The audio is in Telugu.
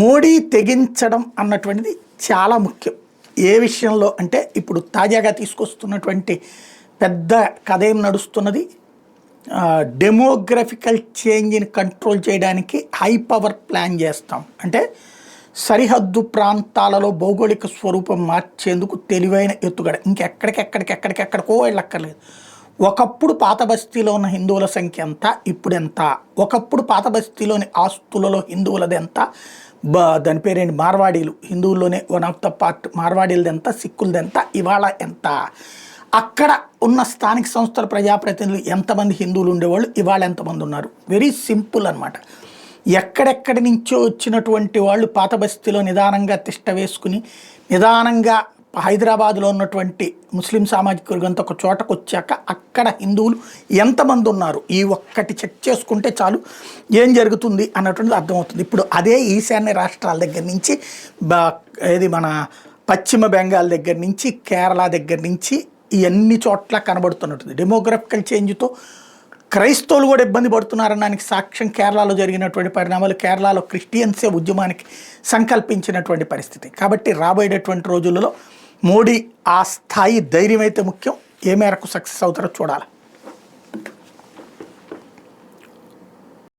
మోడీ తెగించడం అన్నటువంటిది చాలా ముఖ్యం. ఏ విషయంలో అంటే ఇప్పుడు తాజాగా తీసుకొస్తున్నటువంటి పెద్ద కథ ఏం నడుస్తున్నది, డెమోగ్రఫికల్ చేంజ్ని కంట్రోల్ చేయడానికి హై పవర్ ప్లాన్ చేస్తాం అంటే సరిహద్దు ప్రాంతాలలో భౌగోళిక స్వరూపం మార్చేందుకు తెలివైన ఎత్తుగడ. ఇంకెక్కడికెక్కడికో వెళ్ళక్కర్లేదు. ఒకప్పుడు పాత బస్తీలో ఉన్న హిందువుల సంఖ్య ఎంత, ఇప్పుడు ఎంత? ఒకప్పుడు పాత బస్తీలోని ఆస్తులలో హిందువులది ఎంత, దాని పేరేంటి మార్వాడీలు, హిందువుల్లోనే వన్ ఆఫ్ ద పార్ట్ మార్వాడీలది ఎంత, సిక్కులది ఎంత, ఇవాళ ఎంత? అక్కడ ఉన్న స్థానిక సంస్థల ప్రజాప్రతినిధులు ఎంతమంది హిందువులు ఉండేవాళ్ళు, ఇవాళ ఎంతమంది ఉన్నారు? వెరీ సింపుల్ అనమాట. ఎక్కడెక్కడి నుంచో వచ్చినటువంటి వాళ్ళు పాత బస్తీలో నిదానంగా తిష్ట వేసుకుని నిదానంగా హైదరాబాద్లో ఉన్నటువంటి ముస్లిం సామాజిక వర్గంతో ఒక చోటకు వచ్చాక అక్కడ హిందువులు ఎంతమంది ఉన్నారు ఈ ఒక్కటి చెక్ చేసుకుంటే చాలు ఏం జరుగుతుంది అన్నటువంటిది అర్థమవుతుంది. ఇప్పుడు అదే ఈశాన్య రాష్ట్రాల దగ్గర నుంచి ఏది మన పశ్చిమ బెంగాల్ దగ్గర నుంచి కేరళ దగ్గర నుంచి ఈ అన్ని చోట్ల కనబడుతున్నట్టుంది. డెమోగ్రఫికల్ చేంజ్తో క్రైస్తవులు కూడా ఇబ్బంది పడుతున్నారనడానికి సాక్ష్యం కేరళలో జరిగినటువంటి పరిణామాలు. కేరళలో క్రిస్టియన్సే ఉద్యమానికి సంకల్పించినటువంటి పరిస్థితి. కాబట్టి రాబోయేటటువంటి రోజులలో మోడీ ఆ స్థాయి ధైర్యం అయితే ముఖ్యం. ఏ మేరకు సక్సెస్ అవుతారో చూడాలి.